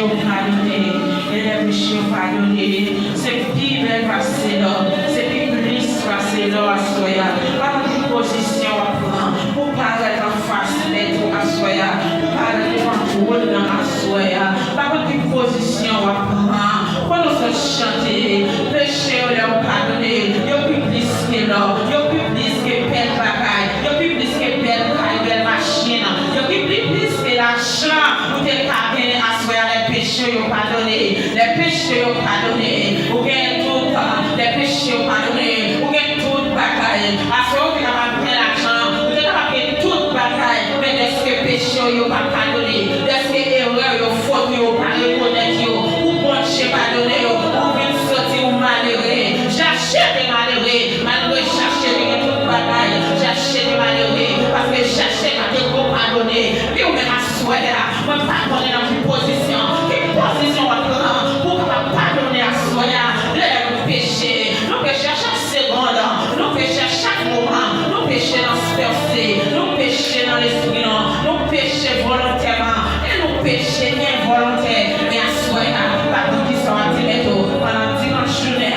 péchés pardonnés, et les péchés pardonnés. C'est qui veut passer là, c'est qui plus passer là à soya. Pas de position à prendre, pour paraître en face d'être à soya, pour paraître en rôle dans à soya. Pas de position à prendre, pour nous chanter, péché ou leur pardonner, yo plus plus que là, yo plus plus que belle bagaille, yo plus plus que belle machine, yo plus que l'argent, ou tes cabines à soya les péchés ou pardonner, les péchés ou pardonner, ou bien tout, les péchés ou pardonner, ou bien tout bagaille, à ce où tu as pas l'argent, ou tu as pas toute bagaille, mais est-ce que péché ou pas pardonner, est-ce que erreur ou faute ou pas reconnaître ou bon Dieu pardonner ou bien sortir ou malheureux, j'achète des malheureux, malgré chercher des toute bagaille, j'achète des malheureux, parce que j'achète des gros pardonner, puis on met ma souhait là, on pardonner dans une position, quelle position on prend pour pardonner à soi, les péchés, nous péchons chaque seconde, nous péchons chaque moment, nous péchons dans ce verset, nous péchons dans l'esprit, nous péchons volontairement, et nous péchons involontairement, mais à soi, pas pour qui soit à dire pendant dimanche journée,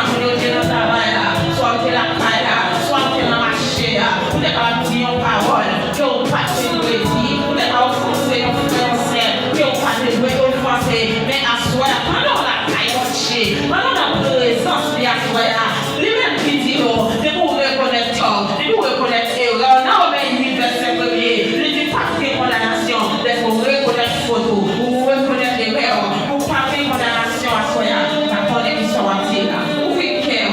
pour nous dire dans ta travail, soit que la paille, soit que la marché, pour ne pas dire une parole, que vous passez le récit, pour ne pas offenser nos frères, que vous passez le offenser, mais à soi, pendant la paille, pendant la présence de la foi, lui-même qui dit, de vous reconnaître tort, de vous reconnaître erreur, non, mais 8 verset 1er, il dit pas de condamnation, de vous reconnaître faute, vous reconnaître erreur, vous pas de condamnation à soi, attendez qu'il soit dit là, vous faites cœur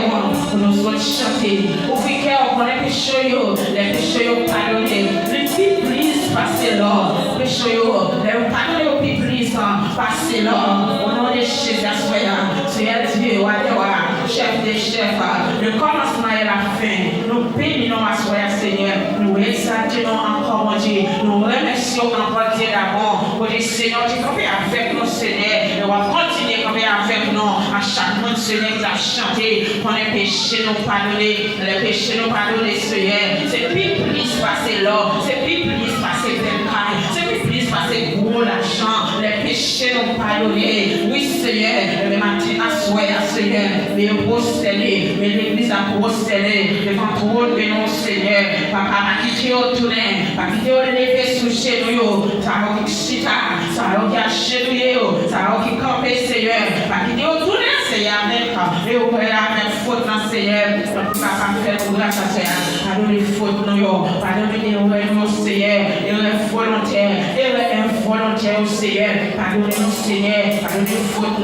pour nous autres chanter, vous faites cœur pour les péchés pardonnés, les petits prises passez là, péchés, les pardonnés aux petits prises passez là, au nom de Jésus à soi, Seigneur Dieu, chef des chefs, le commencement et la fin, nous bénissons à soi, Seigneur, nous exaltons encore, mon Dieu, nous remercions encore Dieu d'abord, pour le Seigneur qui campait avec nous, Seigneur, et on va continuer à camper avec nous, à chaque monde, Seigneur, qui a chanté, pour les péchés nous pardonner, les péchés nous pardonner, Seigneur, c'est plus passer là, c'est plus passer belle caille, c'est plus passer gros l'argent, les péchés nous pardonner, oui, Seigneur, le matin à soi, Seigneur, mais prosterner, mais l'église a prosterné devant tout de nous, Seigneur, papa, pas quitter au tourner, pas quitter au lever sous chez nous, ça va qui chita, ça va qui acheter, ça va qui camper, Seigneur, pas quitter au tourner, Seigneur, et au père, avec faute, Seigneur, papa, faire grâce à Seigneur, pardonne les fautes, pardonne les erreurs, Seigneur, erreurs volontaires, erreurs involontaires, Seigneur, pardonne-nous, Seigneur, pardonne les fautes,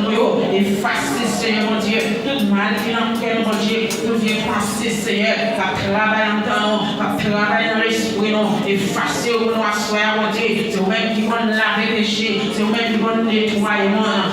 efface, Seigneur, mon Dieu, tout mal qui dans le cœur, mon Dieu, nous vient penser, Seigneur, va travailler en temps, va travailler dans l'esprit, effacer au nom à soi, mon Dieu, c'est vous-même qui vont laver les péchés, c'est vous-même qui vont nettoyer,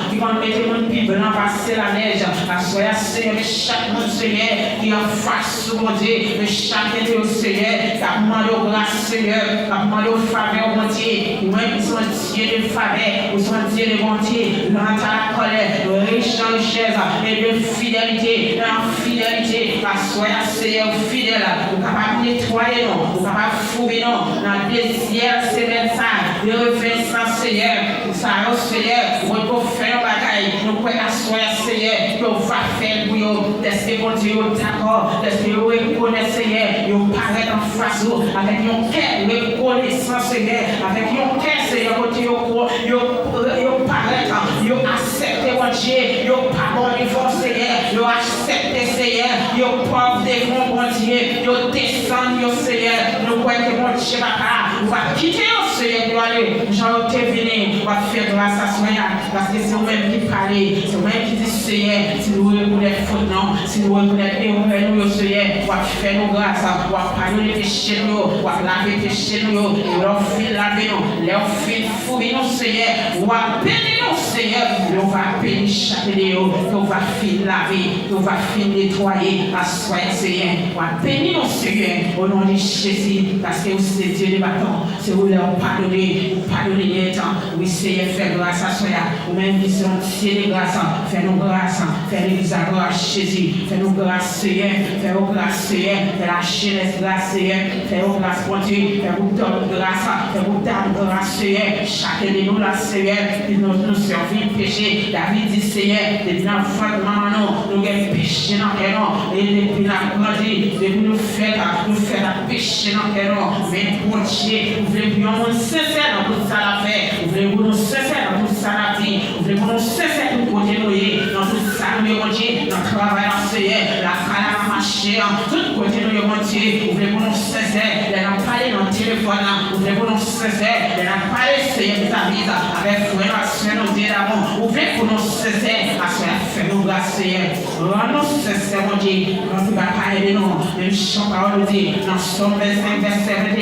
qui vont mettre mon pied blanc, passer la neige, à soi, Seigneur, chaque monde, Seigneur, qui en face, mon Dieu, mais chaque été, Seigneur, qui a demandé grâce, Seigneur, qui a demandé faveur, mon Dieu, vous-même qui sont Dieu de faveur, vous sont Dieu de bonté, dans ta colère, riche en richesse, et de fidélité, en fidélité, parce que Seigneur fidèle, vous capable de nettoyer, vous capable de fouiller, dans le désir, c'est même ça, de refaire ça, Seigneur, ça, Seigneur, vous pouvez faire un bagaille, nous pouvons asseoir, Seigneur, que vous faire pour vous, d'esprit, mon Dieu, d'accord, d'esprit, vous reconnaissez, Seigneur, vous paraît en face, avec un cœur, reconnaissant, Seigneur, avec un cœur, Seigneur, vous paraît, vous acceptez, mon Dieu, vous pardonnez, Seigneur, vous acceptez, Seigneur, vous portez, mon Dieu, vous descendez, Seigneur, nous croyons que mon Dieu, vous va quitter, Seigneur, pour aller, j'en ai venu, on va faire grâce à soi, parce que c'est vous-même qui parlez, c'est vous-même qui dit, Seigneur, si nous reconnaissons faute, non, si nous reconnaissons erreur, Seigneur, on va faire nos grâces, on va pardonner les péchés, on va laver les péchés, et leur fil laver, leur fil fouiller, Seigneur, on va bénir, Seigneur, on va bénir chaque léo, qu'on va finir laver, qu'on va finir nettoyer, à soi, Seigneur. On va bénir mon Seigneur, au nom de Jésus, parce que vous êtes Dieu des bâtons, c'est vous leur pardonner les temps. Oui, Seigneur, fais grâce à soi, ou même vision, Dieu des grâces, fais-nous grâce, fais-nous grâce, Jésus, fais-nous grâce, Seigneur, fais-nous grâce, Seigneur, fais la jeunesse grâce, Seigneur, fais-nous grâce, pour Dieu, fais-nous donner grâce, fais-nous donner grâce, Seigneur, chacun de nous, là, Seigneur, nous servir péché. David dit, Seigneur, depuis l'enfant de maman, nous avons péché dans le nom, et depuis la grandi, depuis nous faire péché dans le nom, mais pour Dieu, vous voulez nous sincère dans tout ça la fait, vous voulez nous sincère dans tout ça la vie, vous voulez nous sincère pour continuer dans tout ça, nous avons dit, dans le travail, Seigneur, la canne à marcher, tout côté, nous avons dit, vous voulez nous sincère, de parler dans le téléphone, vous voulez nous sincère, de parler, Seigneur, de ta vie, avec frère, soeur, nous dire d'amour, vous voulez pour nous sincère, à ce faire nous grâce, Seigneur, rends-nous sincère, mon Dieu, quand tu vas parler de nous, même chant parole nous dit, dans Somme 25, verset 21,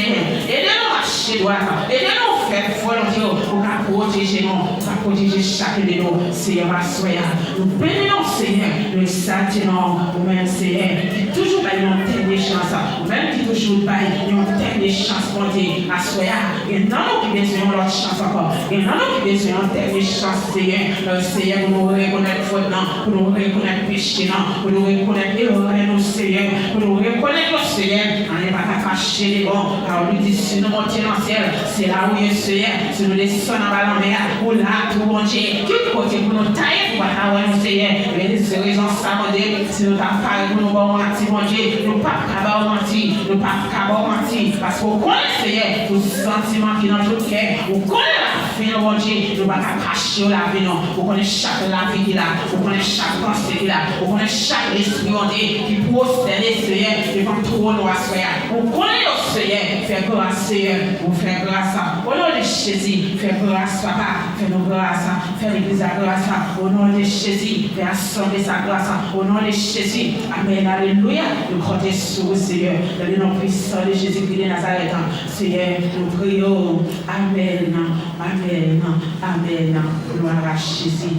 aidez-nous à marcher droit, aidez-nous à faire volonté, pour protéger nous, pour protéger chacun de nous, Seigneur, ma soeur, nous bénissons, Seigneur, nous exaltons, nous-mêmes, Seigneur, qui toujours baille une telle chance, même qui toujours baille une telle chance, mon Dieu, à soeur, et non, nous qui besoin de l'autre chance encore, et non, nous qui besoin de telle chance, Seigneur, Seigneur, pour nous reconnaître faute, pour nous reconnaître péché, pour nous reconnaître erreur, nous, Seigneur, pour nous reconnaître, Seigneur, on n'est pas caché les bons, car on nous dit, si nous montons dans le ciel, c'est là où il est, Seigneur, si nous descendons en bas dans la mer, où là, tout bon Dieu, qui côté pour nous tailler, pour avoir nous, Seigneur, mais c'est raison, ça, mon Dieu, si nous t'avons parlé pour nous bon mentir, mon Dieu, nous pas capable de mentir, nous pas capable de mentir, parce qu'on connaît, Seigneur, tout sentiment qui est dans notre cœur, on connaît la fin, mon Dieu, nous ne pas cacher la vie, non, on connaît chaque la vie qui est là, on connaît chaque pensée qui est là, on connaît chaque esprit, mon Dieu, qui prosterne, Seigneur, devant trop nous, Seigneur, on connaît, Seigneur, fais grâce, Seigneur, on fait grâce, au nom de Jésus, fais grâce, Papa, fais-nous grâce, fais l'église à grâce, au nom de Jésus, fais assembler sa grâce, au nom de Jésus, Amen, Alléluia, nous comptons sur vous, Seigneur, dans le nom puissant de Jésus-Christ de Nazareth, Seigneur, nous prions, Amen, Amen, Amen, gloire à Jésus,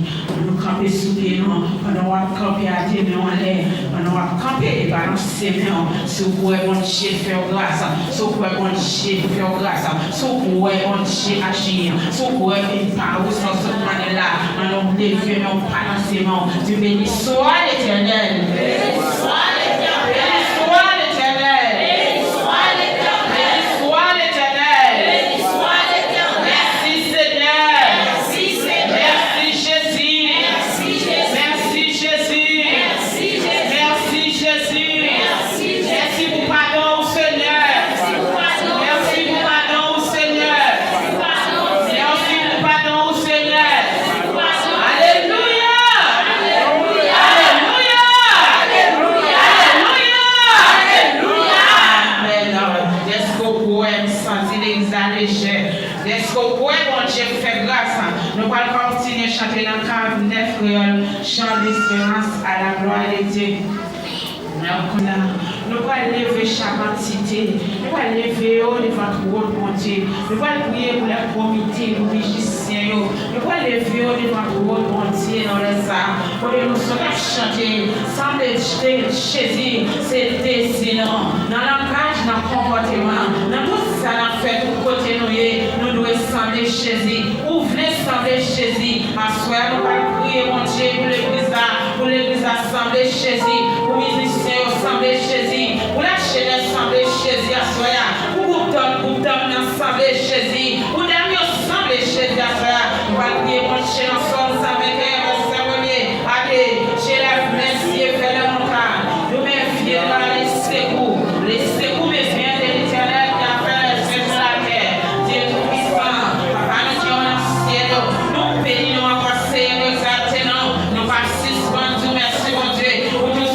nous camper sous pied, pendant qu'on camper à Dieu, mais on l'air, pendant qu'on camper, par nos séments, si vous pouvez, mon Dieu, faire grâce, si vous pouvez, mon Dieu, faire grâce, si vous pouvez, mon Dieu, agir, si vous pouvez, une parole, sans ce manière-là, dans nos leviers, mais on pas dans ses mains, Dieu béni soit l'Éternel, béni soit l'Éternel, béni soit l'Éternel, béni soit l'Éternel, béni soit l'Éternel, béni soit l'Éternel, merci Seigneur, merci Seigneur, merci Jésus, merci Jésus, merci Jésus, merci Jésus, merci Jésus, merci Jésus, merci pour pardon au Seigneur, merci pour pardon au Seigneur, merci pour pardon au Seigneur, Alléluia, Alléluia, Alléluia, Alléluia, Amen. Est-ce qu'on pourrait sentir l'exagération? Est-ce qu'on pourrait, mon Dieu, faire grâce? Nous allons continuer à chanter dans le 49 créole, chant d'espérance à la gloire de Dieu. Nous allons lever chaque entité, nous allons lever devant votre mon Dieu, nous allons prier pour la comité, pour les musiciens, nous allons lever devant votre mon Dieu dans les armes, pour que nous soyons chanter, sans Jésus, c'est décennant, dans le langage, dans le comportement, dans tout ça, dans fait pour côté nous devons sembler Jésus, ouvrez sembler Jésus, à soi, nous allons prier mon Dieu pour l'église assemblée Jésus, pour les musiciens assemblée Jésus, pour la jeunesse assemblée Jésus à soi, pour l'homme assemblée Jésus, pour l'ami assemblée Jésus à soi, nous allons prier mon Dieu ensemble, ça va être verset premier, allez, j'élève mes yeux vers le montagne, nous m'enfiez dans les secours, mes biens de l'éternel qui a fait c'est la terre, Dieu tout-puissant, Papa nous disons dans le ciel, nous bénissons encore Seigneur, nous exaltons, nous pas suspendons, merci mon Dieu, pour tout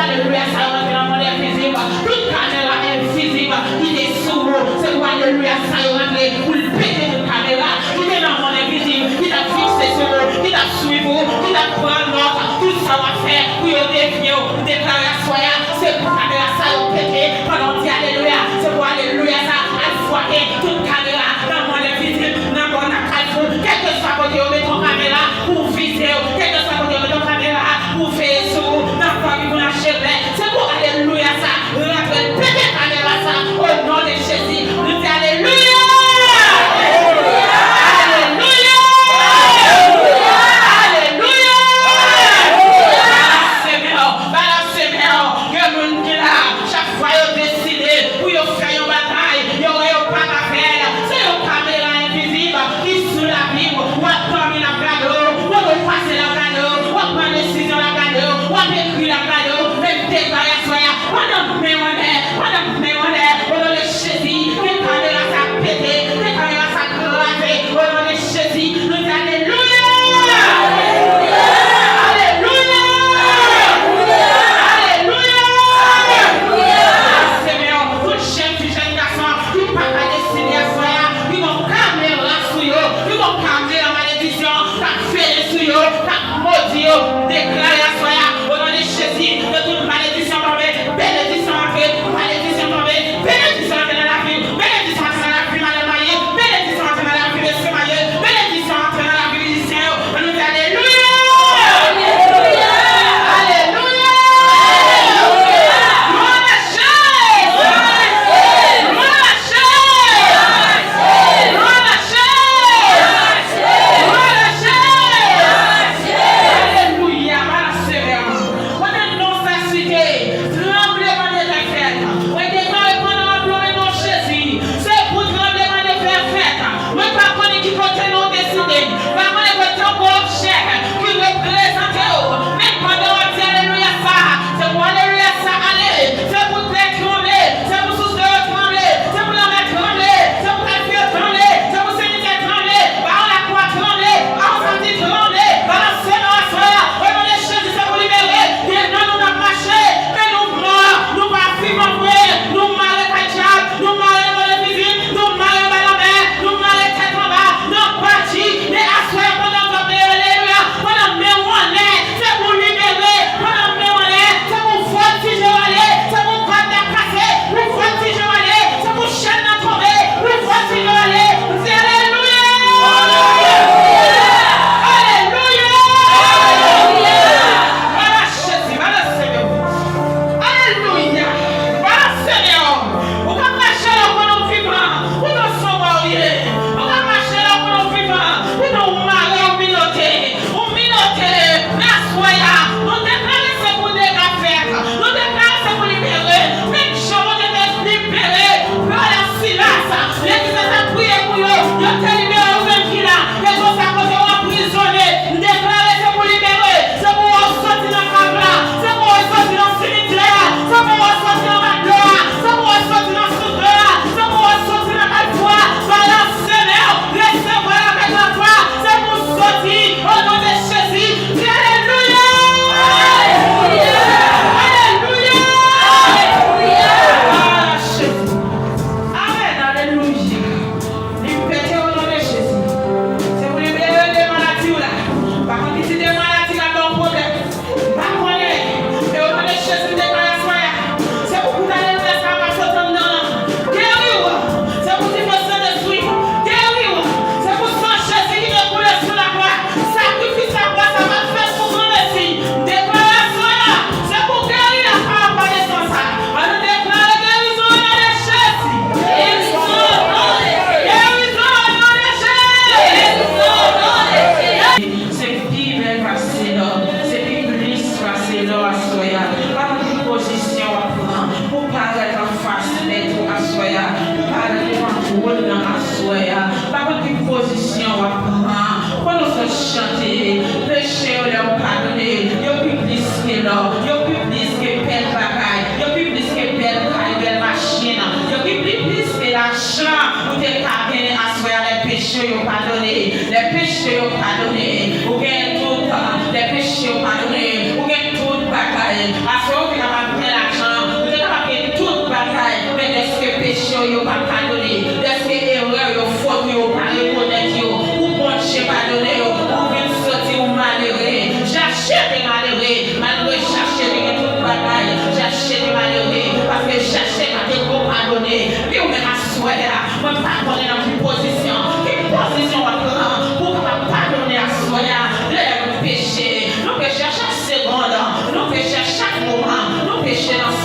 Alléluia, ça rentre dans mon église.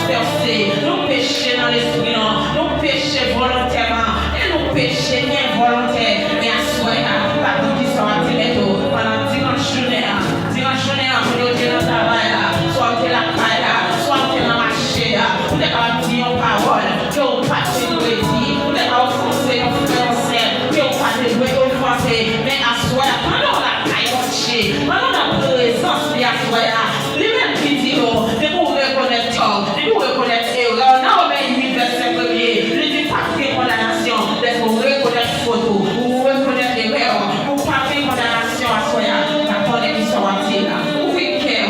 transpercer, nous pécher dans l'esprit, nous pécher volontairement, et nous pécher involontaire, mais à soi, la boue qui sort à Timéto, pendant 10 journées, pour nous dire dans le travail, soit on la caille, soit on la marché, pour nous dire une parole, que on passe de dire, pour nous offenser, on fait un sel, que on passe de offenser, mais à soi, pendant la caille, pendant la présence de la soi, lui-même qui dit, de vous reconnaître tort, de vous reconnaître erreur, non, mais il verset premier, il dit pas de condamnation, de vous reconnaître faute, vous reconnaître erreur, vous pas de condamnation à soi, la connaître qui soit là. Ouvrez cœur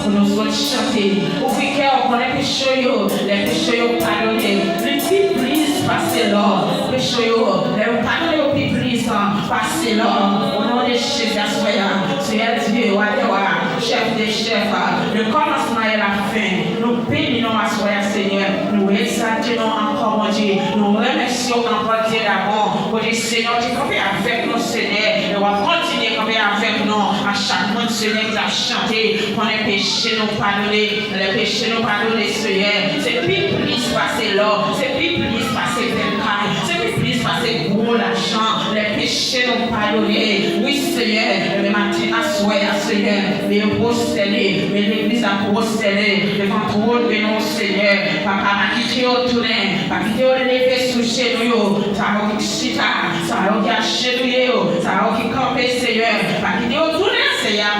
pour nous autres chanter, ouvrez cœur pour les pécheurs pardonnés, les plus passez là, pécheurs, les pardonnés aux plus passez là, au nom de Jésus, Seigneur Dieu, chef des chefs, le commencement et la fin, nous bénissons à soi, Seigneur, nous exaltons encore, mon Dieu, nous remercions encore Dieu d'abord, pour le Seigneur qui campait avec nous, Seigneur, et on va continuer à camper avec nous, à chaque monde, Seigneur, qui a chanté, pour les péchés nous pardonner, Seigneur, c'est plus passer là, c'est plus passer pécaille, c'est plus passer gros l'argent, les péchés nous pardonner, oui, Seigneur, le matin à soi, Seigneur, mais prosterner, mais l'église a prosterné devant trop de nous, Seigneur, papa, pas quitter au tourner, pas quitter au lever sous chez nous, ça va qui chita, ça va qui acheter, ça va qui camper, Seigneur, pas quitter au tourner, Seigneur,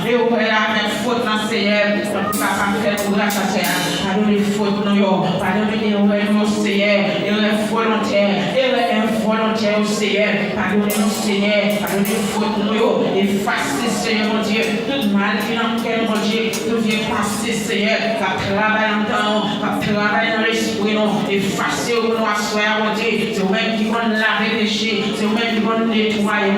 et au père, même faute dans Seigneur, papa, faire pour grâce à Seigneur, pardonne les fautes, pardonne les erreurs, Seigneur, erreurs volontaires, erreurs involontaires, Seigneur, pardonne-nous, Seigneur, pardonne les fautes, efface, Seigneur, mon Dieu, tout mal qui dans quel, mon Dieu, tout vient passer, Seigneur, va travailler en temps, va travailler dans l'esprit, effacer au nom à soi, mon Dieu, c'est vous-même qui vont laver péché, c'est vous-même qui vont nettoyer,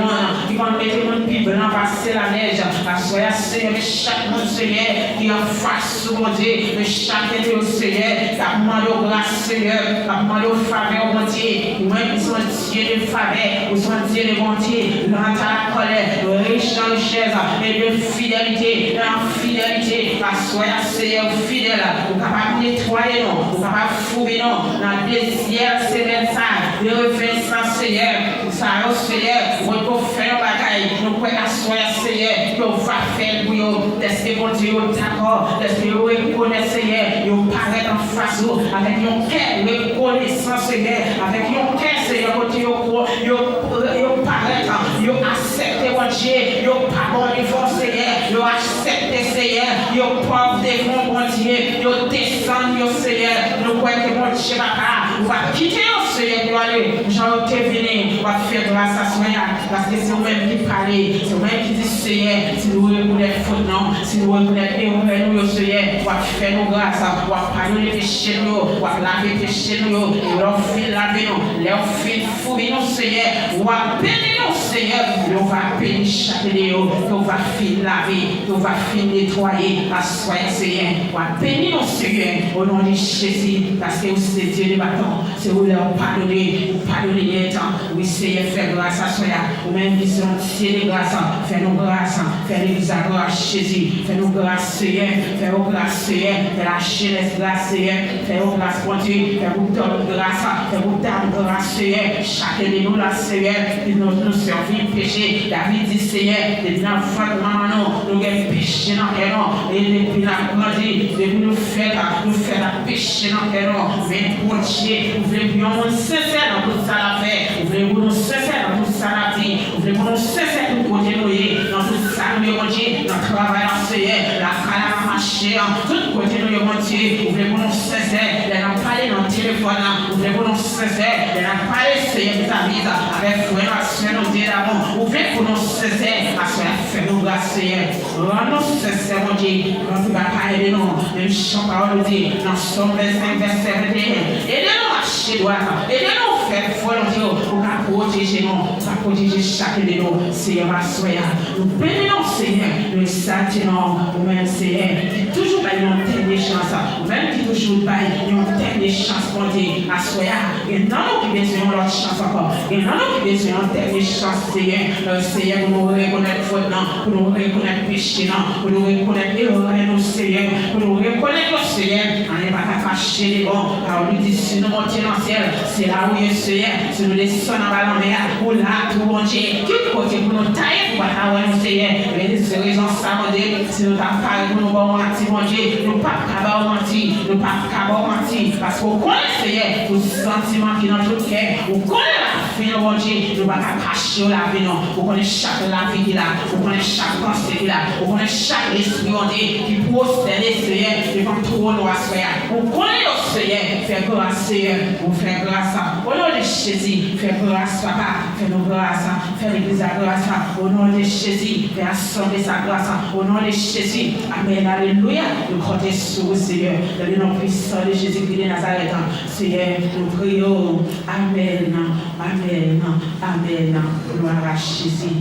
qui vont mettre mon pied blanc, passer la neige, à soi, Seigneur, chaque monde, Seigneur, qui en face, mon Dieu, chaque Dieu, Seigneur, qui a demandé grâce, Seieur, qui a demandé faveur, mon Dieu, nous-mêmes qui sont Dieu de faveur, nous sommes Dieu de bonté, nous rentrons à la colère, riche en richesse, et de fidélité, en fidélité, à soi, Seigneur, fidèle, nous capables de nettoyer, nous capables de fouiller, dans le désir, Seigneur, ça, de revenir, Seigneur, ça, Seigneur, nous pouvons faire bagaille, nous pouvons asseoir, Seigneur, nous va faire pour nous, laissez mon Dieu, d'accord, laissez nous reconnaître, Seigneur, nous paraître en face, avec nos cœurs, reconnaissance, Seigneur, avec nos cœurs, Seigneur, mon Dieu, nous paraître, nous accepter, mon Dieu, nous pardonner, Seigneur, nous accepter, Seigneur, nous pauvres devant, mon Dieu, nous descendre, Seigneur, nous croyons que mon Dieu, papa, nous va quitter, Seigneur, nous aller, j'en ai venu, on va faire grâce à soi, parce que c'est vous-même qui parlez, c'est vous-même qui dit, Seigneur, si nous reconnaissons faute, non, si nous reconnaissons erreur, nous, Seigneur, on va faire nos grâces, on va pardonner les péchés, on va laver les péchés, nous, et leur fil laver, nous, leur fil fouiller, nous, Seigneur, on va bénir, nous, Seigneur, et on va bénir chaque léo, on va fil laver, on va fil nettoyer, à soi, Seigneur, on va bénir, nous, Seigneur, au nom de Jésus, parce que c'est Dieu de bâton, c'est vous leur pardonner les temps, oui, Seigneur, faire grâce à soi, ou même qui sont Dieu de grâce, fais-nous grâce, fais-nous grâce, Jésus, fais-nous grâce, Seigneur, fais-nous grâce, Seigneur, fais la jeunesse grâce, Seigneur, fais-nous grâce, mon Dieu, fais-nous donner grâce, fais-nous donner grâce, Seigneur, chacun de nous là, Seigneur, nous servir péché, David dit, Seigneur, depuis l'enfant de maman, nous avons péché dans le cœur, et depuis la grandi, depuis nous faire la péché dans le cœur, mais pour Dieu, vous voulez nous sincère dans tout ça la faire, vous voulez nous sincère dans tout ça la vie, vous voulez nous sincère pour continuer dans tout ça, nous mon Dieu, dans le travail, Seigneur, la calme marché, tout côté nous mon Dieu, vous voulez nous sincère, les gens parler dans le téléphone, vous voulez nous sincère, les gens parler, Seigneur, de ta vie, avec frère, soeur, nous dire d'amour, vous voulez nous sincère, à cela, fais-nous grâce, Seigneur, rends-nous sincère, mon Dieu, quand tu vas parler de nous, même chant parole nous dit, dans Somme 25, verset 21, aidez-nous à marcher droit, aidez-nous faire volonté pour protéger nous, pour protéger chacun de nous, Seigneur, ma soeur. Nous bénissons, Seigneur, nous exaltons, nous-mêmes, Seigneur, qui toujours pas une telle chance, même qui toujours pas une telle chance pour dire à soeur, et non, qui besoin de l'autre chance encore, et non, qui besoin de telle chance, Seigneur, Seigneur, pour nous reconnaître faute, pour nous reconnaître péché, pour nous reconnaître erreur, nous, Seigneur, pour nous reconnaître, Seigneur, on n'est pas caché les bons, car on nous dit, si nous montons dans le ciel, c'est là où il est, Seigneur, si nous descendons en bas dans la mer, pour là, tout bon Dieu, qui côté pour nous tailler, pour pas nous, Seigneur, mais c'est raison ça, mon Dieu, si nous avons parlé pour nous bon mentir, mon Dieu, nous pas capable de mentir, nous pas capable de mentir, parce qu'on connaît, Seigneur, tout sentiment qui est dans notre cœur, on connaît la vie, mon Dieu, nous pas cacher la vie, non, on connaît chaque la vie qui est là, on connaît chaque pensée qui est là, on connaît chaque esprit, mon Dieu, qui procède, Seigneur, devant tout le noir, Seigneur, on connaît le Seigneur, faire grâce, Seigneur, on fait grâce, au nom de Jésus, faire grâce, Papa, faire nos grâces, faire l'église à grâce, au nom de Jésus, faire assembler sa grâce, au nom de Jésus, Amen, Alléluia, nous comptons sur vous, Seigneur, dans le nom puissant de Jésus-Christ de Nazareth, Seigneur, nous prions, Amen, Amen, Amen, gloire à Jésus,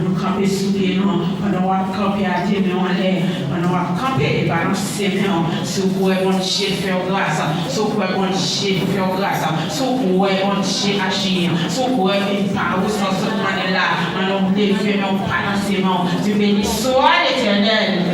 nous camper sous pied, non, pendant qu'on camper à Dieu, mais on l'air, pendant qu'on camper et balancer, non, sur vous, bon Dieu, faire grâce, sur vous, bon Dieu, faire grâce, sur vous, bon Dieu, agir, sur vous, une parole, sur ce moment-là, on nous lève, mais on pas dans ses mains, Dieu béni soit l'Éternel.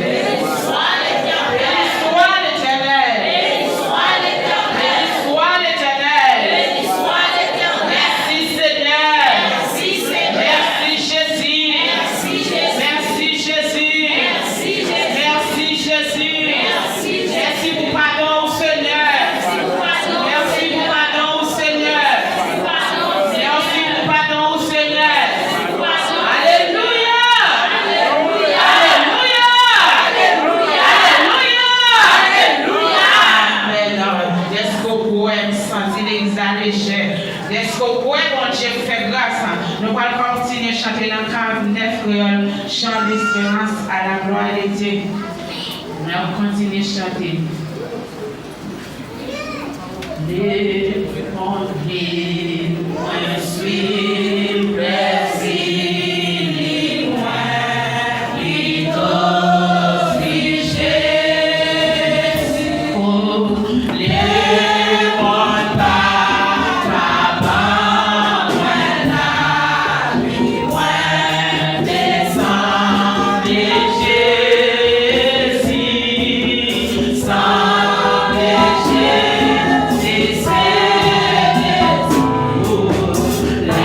Nous allons continuer à chanter dans le 49 créole, chant d'espérance à la gloire de Dieu. Nous allons continuer à chanter. Les pompiers, moi suis blessé. Let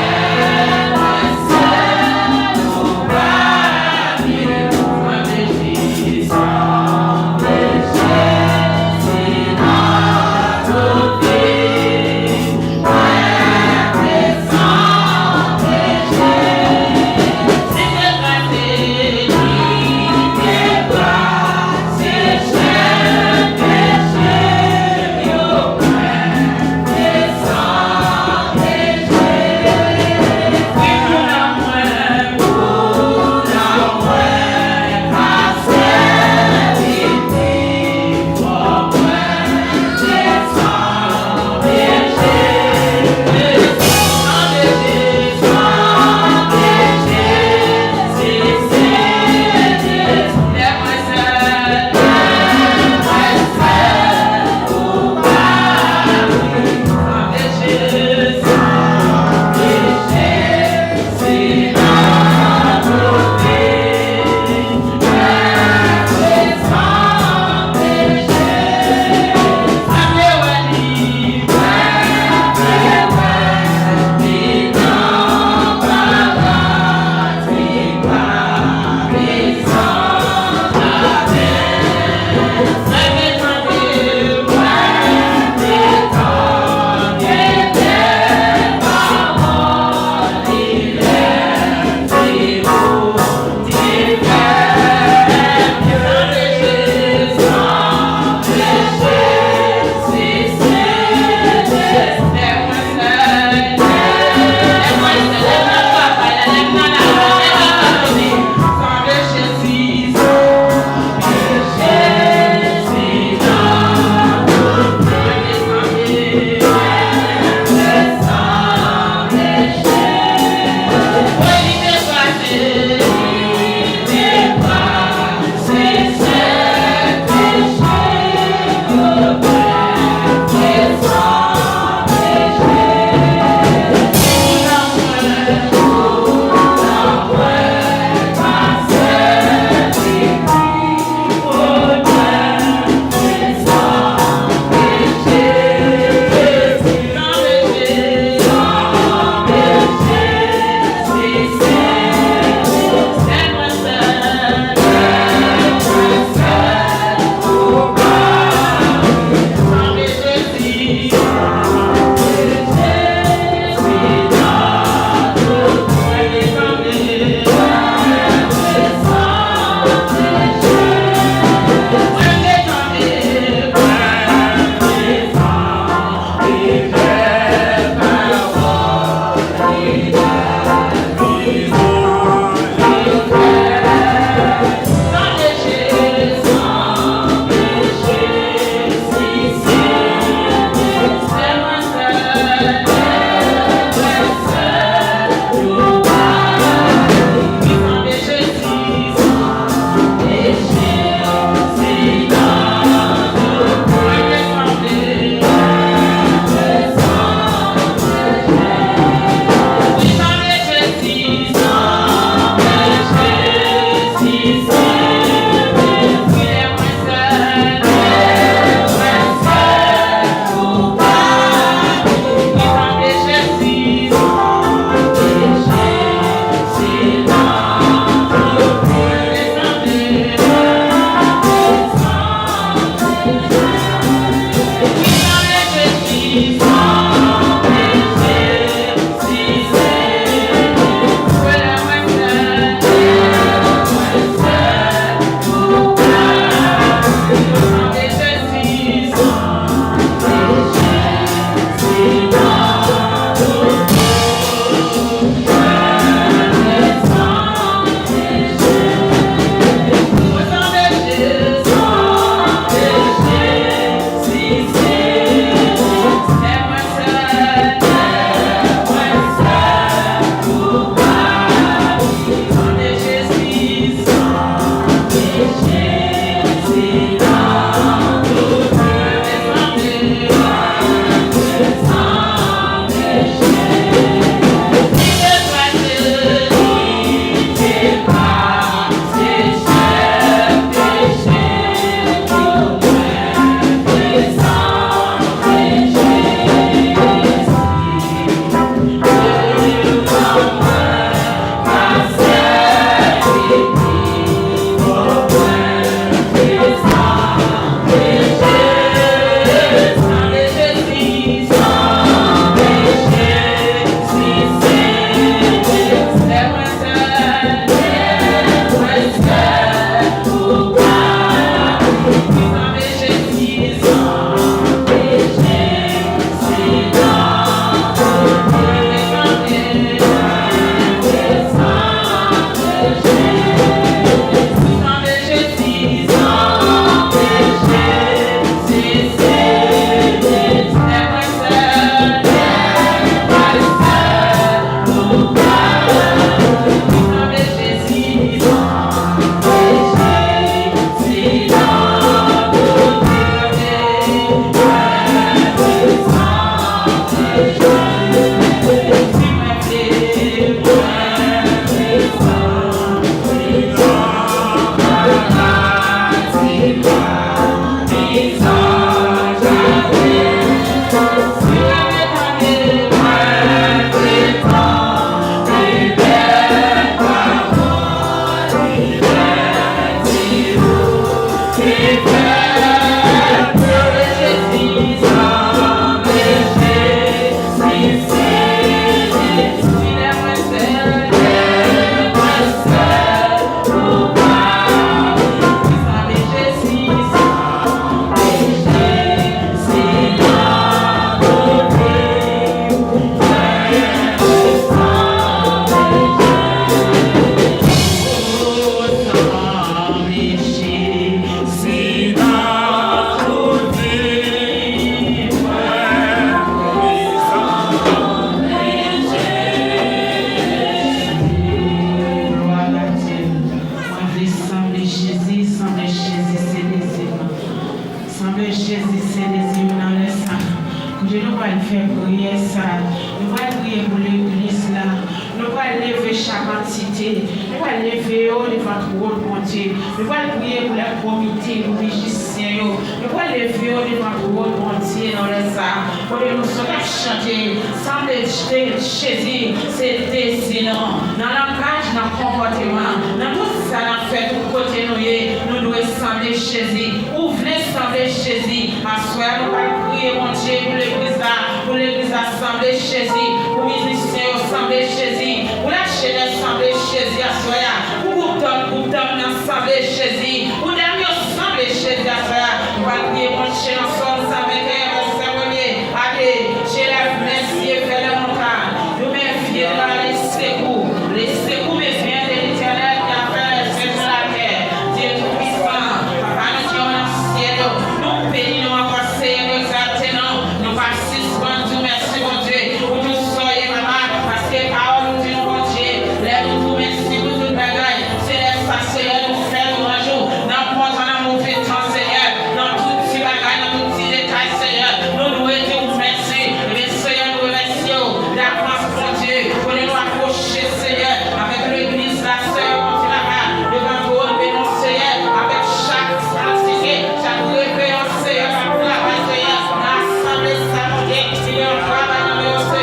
Seigneur, travaille dans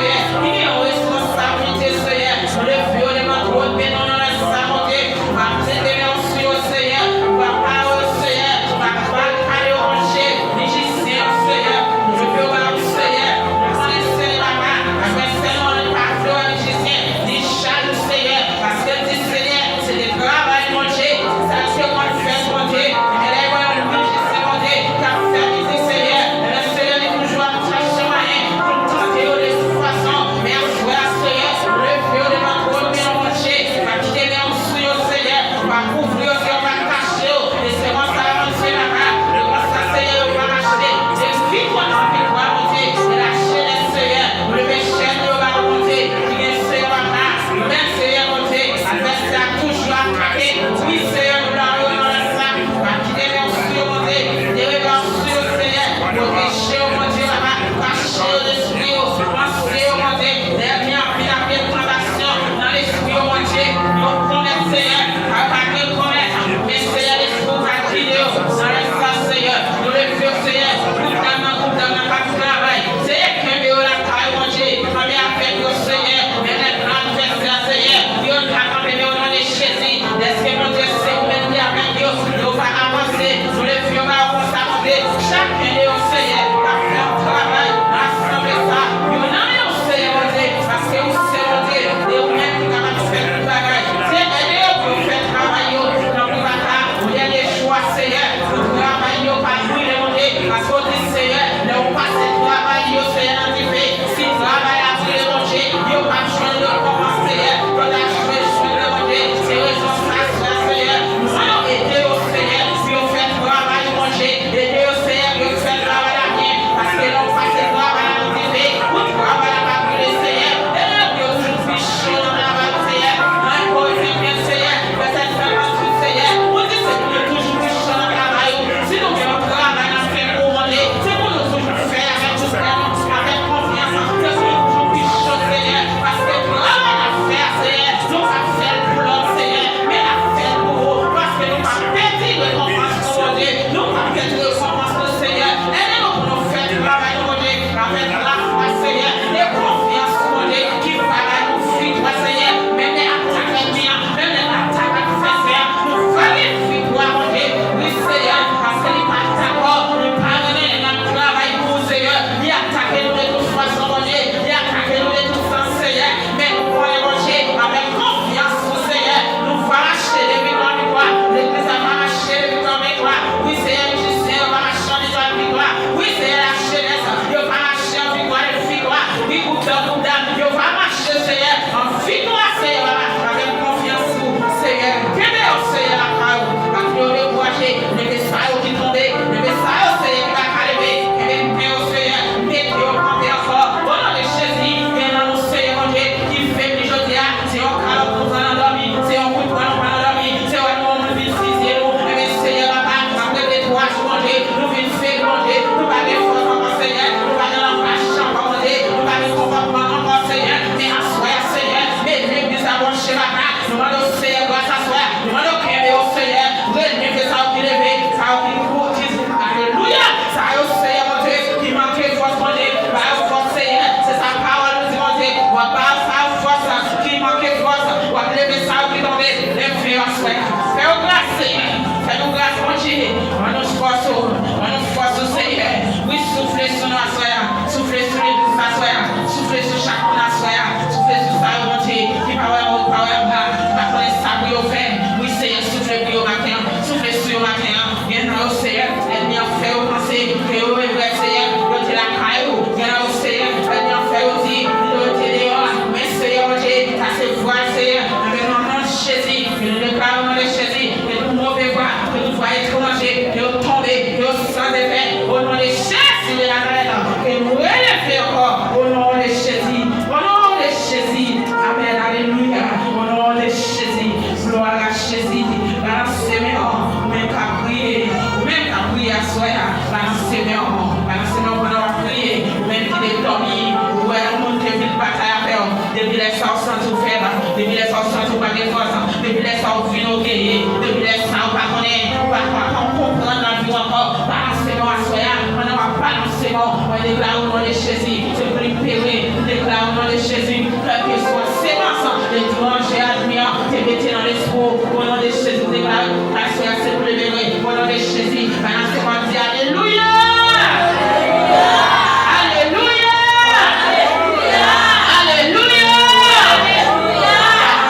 quelle que soit séquence, l'étrange et admirant, te mettez dans l'espoir, au nom de Jésus, déclare, la soeur s'est levée, au nom de Jésus, maintenant c'est moi qui dis Alléluia! Alléluia! Alléluia!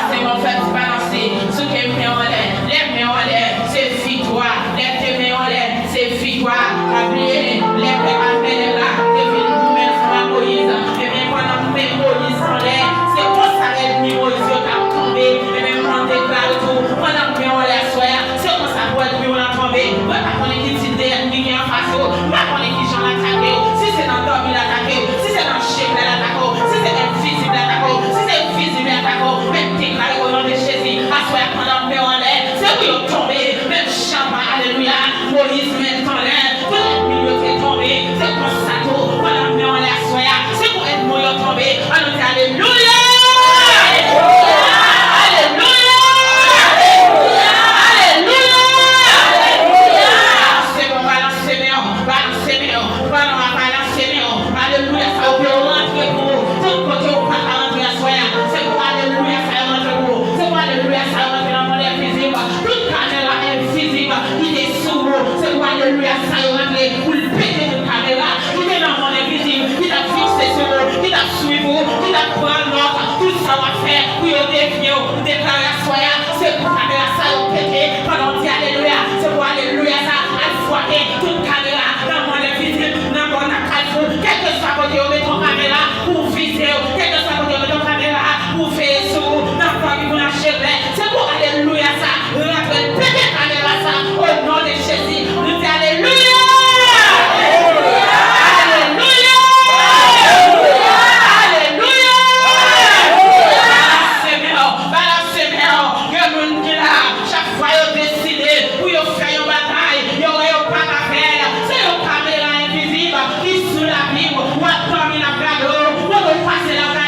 C'est mon fait balancer, ce qui est mis en l'air, les mains en l'air, c'est victoire, les mains en l'air, c'est victoire, oubliez, les mains en l'air, là, devine vous-même sur Moïse, et bien pendant que Moïse en l'air, c'est pour ça que Moïse est tombé, et même on déclare tout, pendant que on l'air soya, c'est pour ça que on a tombé, on va pas connaître qui t'idée, qui est en face, on va connaître qui j'en attaqué, si c'est dans dormi l'attaqué, si c'est dans chef l'attaqué, si c'est invisible l'attaqué, si c'est visible l'attaqué, même déclaré au nom de Jésus, à soya pendant que on l'air, c'est pour y tomber, même chambre, alléluia, Moïse met en l'air, tout le milieu qui est tombé, c'est pour ça tout, pendant que on l'air soya, c'est pour être mouillé tombé, on nous dit alléluia! Passer la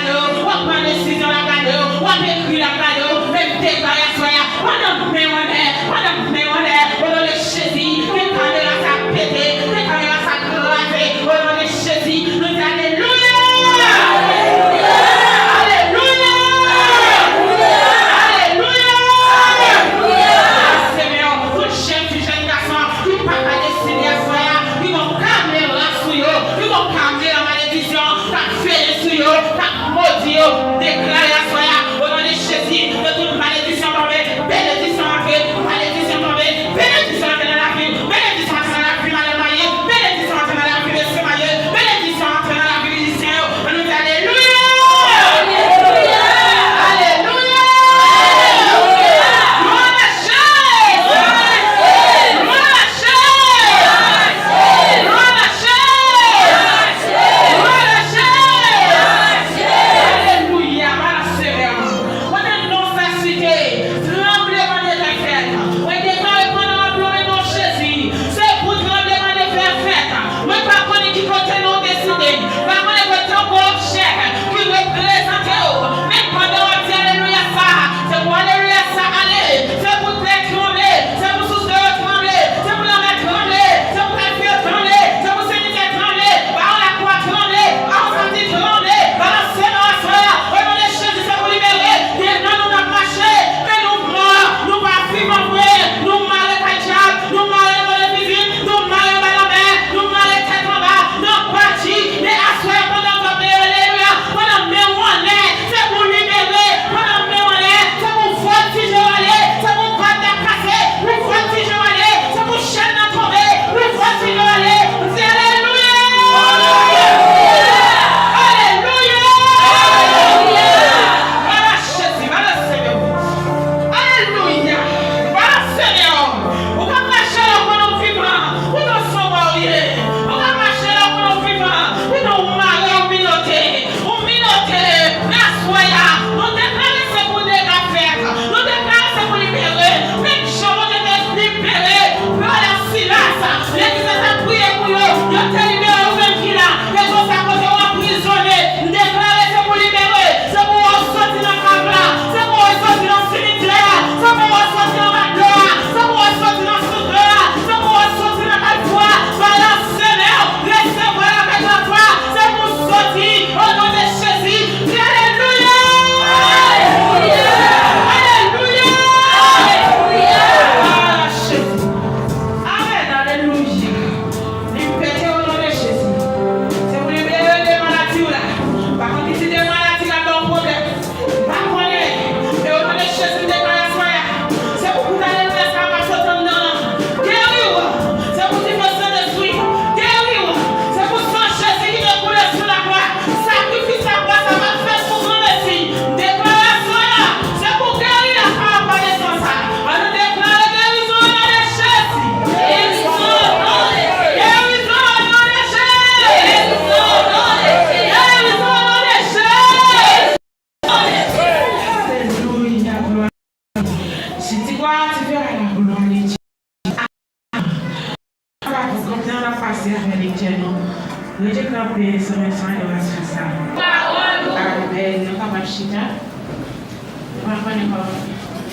Mwen konen kon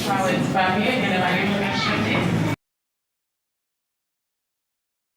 fwa wè di babye, gen la bagye mwen chante.